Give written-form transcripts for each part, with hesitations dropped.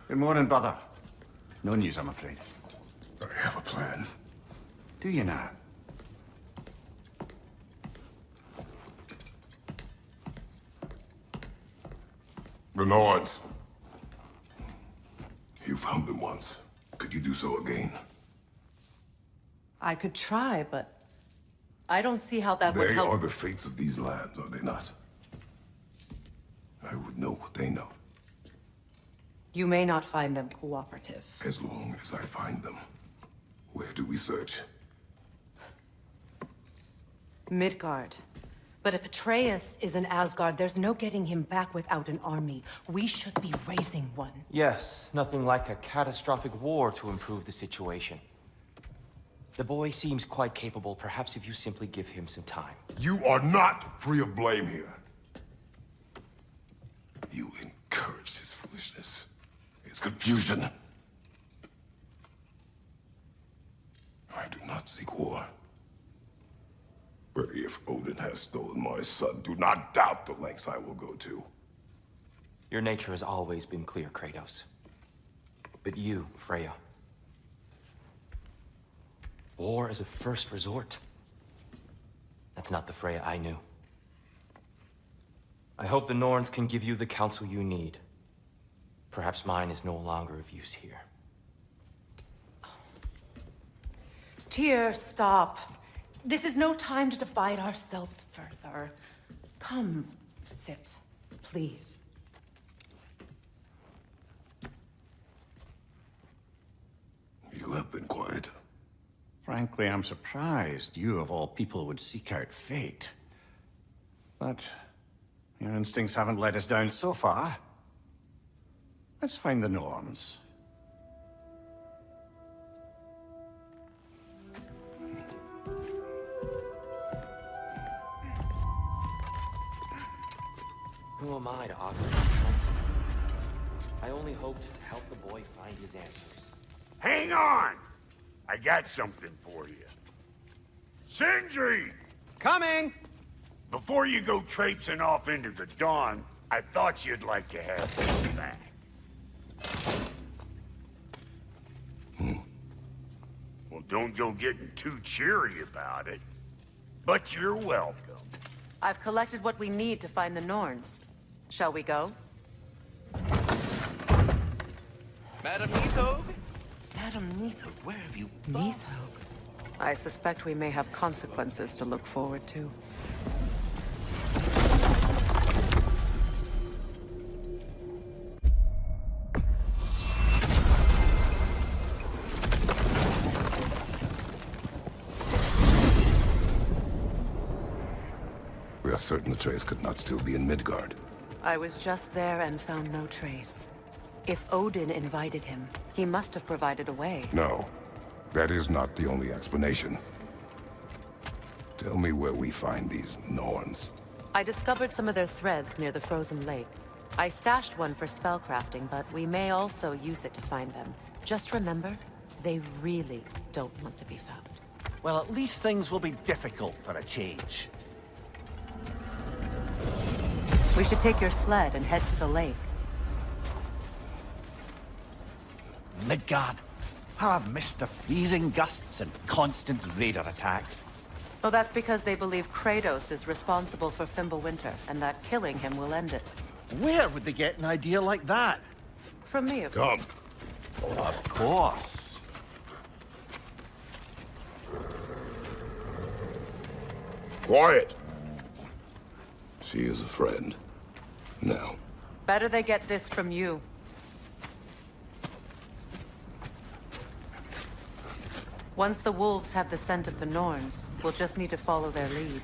Good morning, brother. No news, I'm afraid. I have a plan. Do you now? The Norns. You found them once. Could you do so again? I could try, but I don't see how that would help. They are the fates of these lands, are they not? I would know what they know. You may not find them cooperative. As long as I find them. Where do we search? Midgard. But if Atreus is in Asgard, there's no getting him back without an army. We should be raising one. Yes, nothing like a catastrophic war to improve the situation. The boy seems quite capable. Perhaps if you simply give him some time. You are not free of blame here. You encouraged his foolishness, his confusion. I do not seek war. But if Odin has stolen my son, do not doubt the lengths I will go to. Your nature has always been clear, Kratos. But you, Freya. War is a first resort. That's not the Freya I knew. I hope the Norns can give you the counsel you need. Perhaps mine is no longer of use here. Tyr, stop. This is no time to divide ourselves further. Come, sit, please. You have been quiet. Frankly, I'm surprised you, of all people, would seek out fate. But your instincts haven't let us down so far. Let's find the Norns. Who am I to offer you counsel? I only hoped to help the boy find his answers. Hang on! I got something for you. Sindri! Coming! Before you go traipsing off into the dawn, I thought you'd like to have this back. Well, don't go getting too cheery about it. But you're welcome. I've collected what we need to find the Norns. Shall we go? Madam Neathog? Madam Neathog, where have you gone? Neathog. I suspect we may have consequences to look forward to. We are certain Atreus could not still be in Midgard. I was just there and found no trace. If Odin invited him, he must have provided a way. No, that is not the only explanation. Tell me where we find these Norns. I discovered some of their threads near the frozen lake. I stashed one for spellcrafting, but we may also use it to find them. Just remember, they really don't want to be found. Well, at least things will be difficult for a change. We should take your sled and head to the lake. Midgard. How I've missed the freezing gusts and constant raider attacks. Well, that's because they believe Kratos is responsible for Fimbulwinter, and that killing him will end it. Where would they get an idea like that? From me, of course. Come. Of course. Quiet! She is a friend. Now. Better they get this from you. Once the wolves have the scent of the Norns, we'll just need to follow their lead.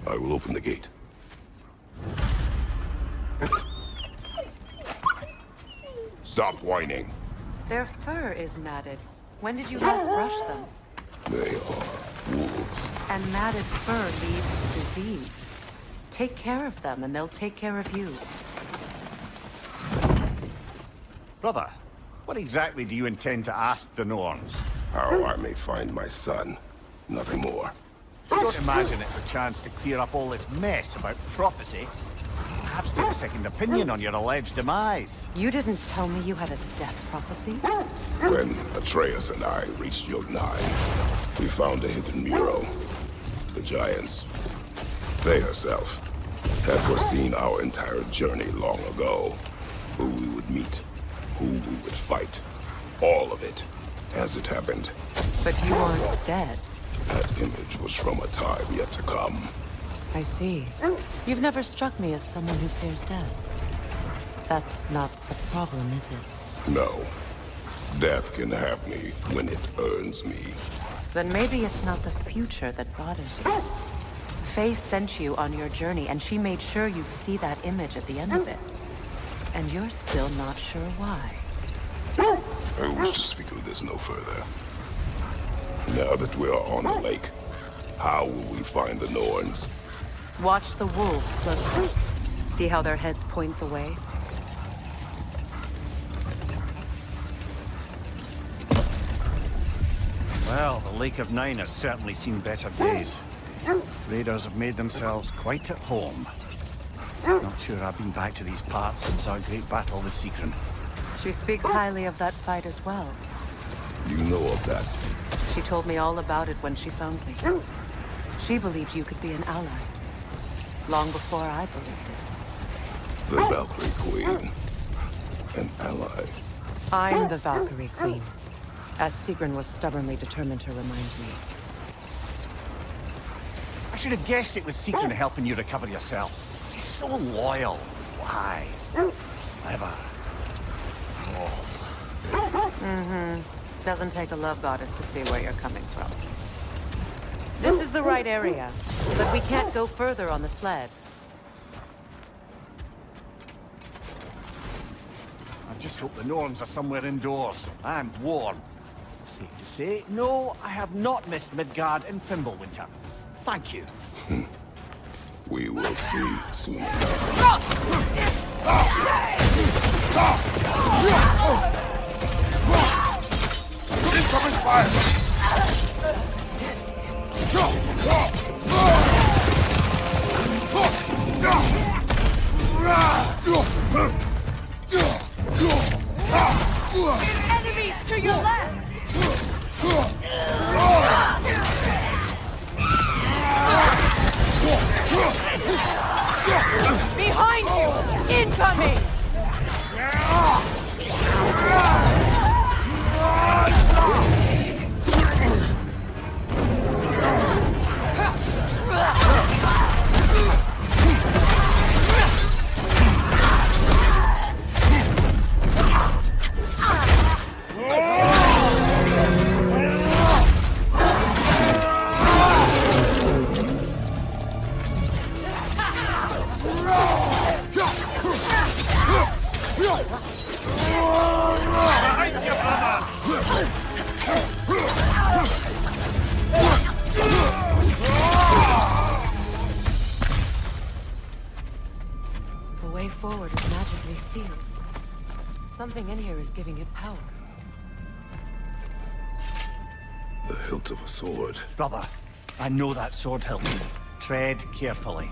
I will open the gate. Stop whining. Their fur is matted. When did you last brush them? They are wolves. And matted fur leads to disease. Take care of them, and they'll take care of you. Brother, what exactly do you intend to ask the Norns? How I may find my son. Nothing more. Don't imagine it's a chance to clear up all this mess about prophecy. Perhaps perhaps take a second opinion on your alleged demise. You didn't tell me you had a death prophecy? When Atreus and I reached Yog-9, we found a hidden mural. The Giants, they herself, had foreseen our entire journey long ago. Who we would meet, who we would fight. All of it, as it happened. But you aren't dead. That image was from a time yet to come. I see. You've never struck me as someone who fears death. That's not the problem, is it? No. Death can have me when it earns me. Then maybe it's not the future that bothers you. Faye sent you on your journey, and she made sure you'd see that image at the end of it. And you're still not sure why. I wish to speak of this no further. Now that we are on the lake, how will we find the Norns? Watch the wolves closely. See how their heads point the way? Well, the Lake of Nine has certainly seen better days. Raiders have made themselves quite at home. Not sure I've been back to these parts since our great battle with Secret. She speaks highly of that fight as well. You know of that? She told me all about it when she found me. She believed you could be an ally. Long before I believed it. The Valkyrie Queen. An ally. I'm the Valkyrie Queen, as Sigrun was stubbornly determined to remind me. I should have guessed it was Secret helping you recover yourself. She's so loyal. Why? Clever. Doesn't take a love goddess to see where you're coming from. This is the right area, but we can't go further on the sled. I just hope the Norns are somewhere indoors. I'm warm. Safe to say, no, I have not missed Midgard in Fimbulwinter. Thank you. We will see soon enough. Incoming fire! Enemies to your left! Behind you! Incoming! The way forward is magically sealed. Something in here is giving it power. The hilt of a sword. Brother, I know that sword hilt. Tread carefully.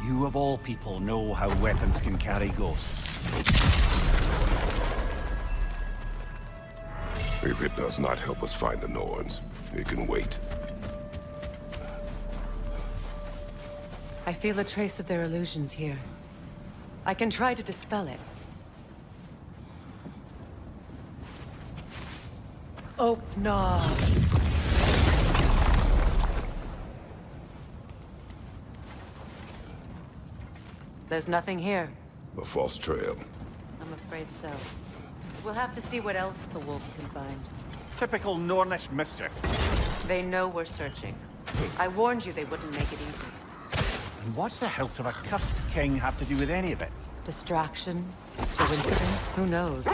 You of all people know how weapons can carry ghosts. If it does not help us find the Norns, it can wait. I feel a trace of their illusions here. I can try to dispel it. Oh, no. There's nothing here. A false trail. I'm afraid so. We'll have to see what else the wolves can find. Typical Nornish mischief. They know we're searching. I warned you they wouldn't make it easy. And what's the hilt of a cursed king have to do with any of it? Distraction? Coincidence? Who knows?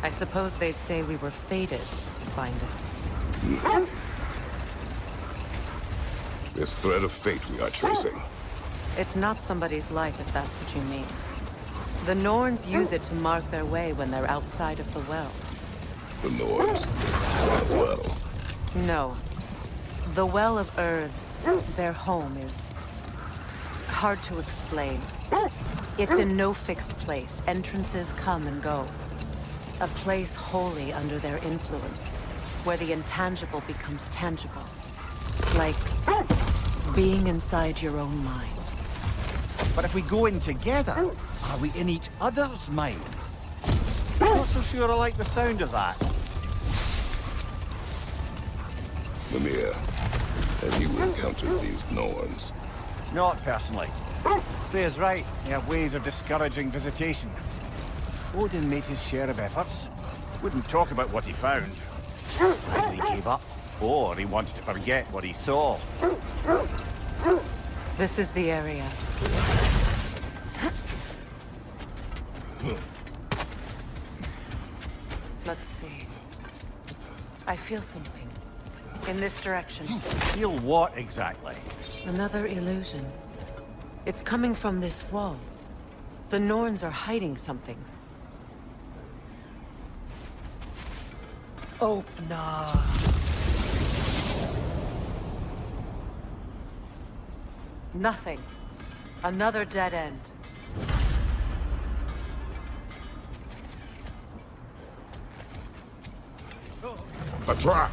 I suppose they'd say we were fated to find it. This thread of fate we are tracing. It's not somebody's life, if that's what you mean. The Norns use it to mark their way when they're outside of the well. The Norns. Well, No. The Well of Earth, their home, is hard to explain. It's in no fixed place. Entrances come and go. A place wholly under their influence, where the intangible becomes tangible. Like being inside your own mind. But if we go in together, are we in each other's minds? Not so sure I like the sound of that. Mimir, have you encountered these Norns? Not personally. Freya's right. They have ways of discouraging visitation. Odin made his share of efforts. Wouldn't talk about what he found. Either he gave up, or he wanted to forget what he saw. This is the area. Let's see. I feel something. In this direction. Feel what exactly? Another illusion. It's coming from this wall. The Norns are hiding something. Opener. Nothing. Another dead end. A trap!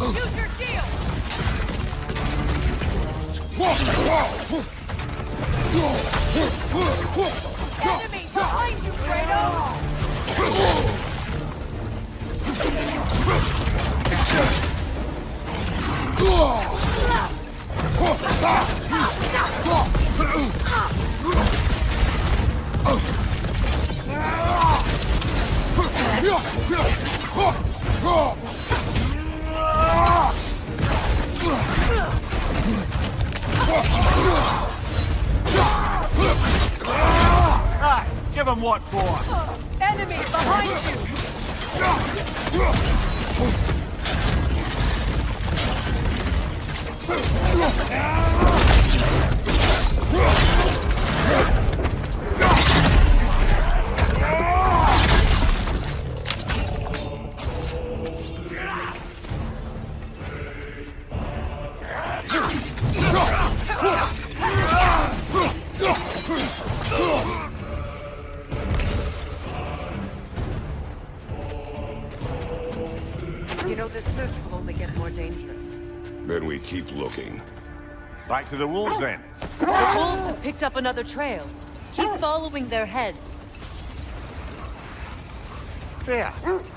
Use your shield! Enemy behind you, Kratos! Ah, give him what for! Enemy behind you! You know, this search will only get more dangerous. Then we keep looking. Back to the wolves then. The wolves have picked up another trail. Keep following their heads. Freya,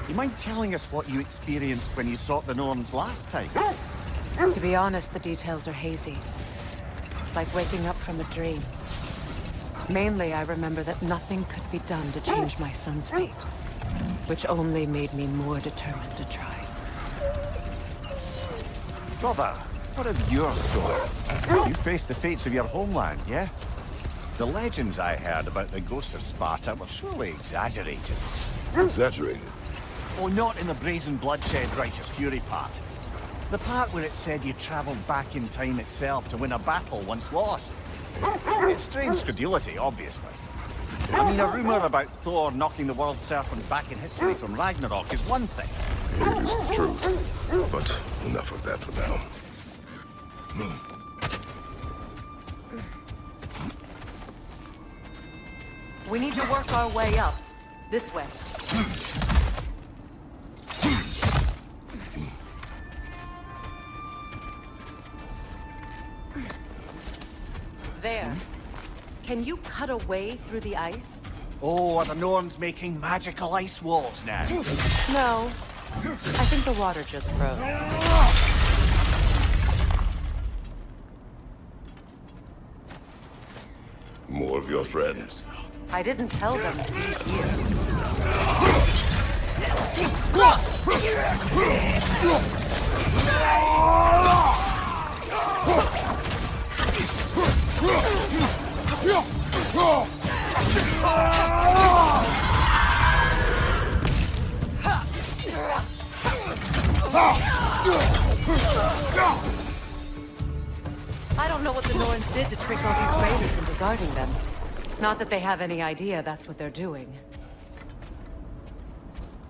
you mind telling us what you experienced when you sought the Norns last time? To be honest, the details are hazy. Like waking up from a dream. Mainly, I remember that nothing could be done to change my son's fate. Which only made me more determined to try. Brother, what of your story? You faced the fates of your homeland, yeah? The legends I heard about the ghost of Sparta were surely exaggerated. Exaggerated? Oh, not in the brazen bloodshed righteous fury part. The part where it said you travelled back in time itself to win a battle once lost. It's strange credulity, obviously. I mean, a rumour about Thor knocking the world serpent back in history from Ragnarok is one thing. It is the truth. But enough of that for now. We need to work our way up. This way. There. Can you cut a way through the ice? Oh, are the Norns making magical ice walls now? No. I think the water just froze. More of your friends. I didn't tell them to be here. I don't know what the Norns did to trick all these raiders into guarding them. Not that they have any idea that's what they're doing.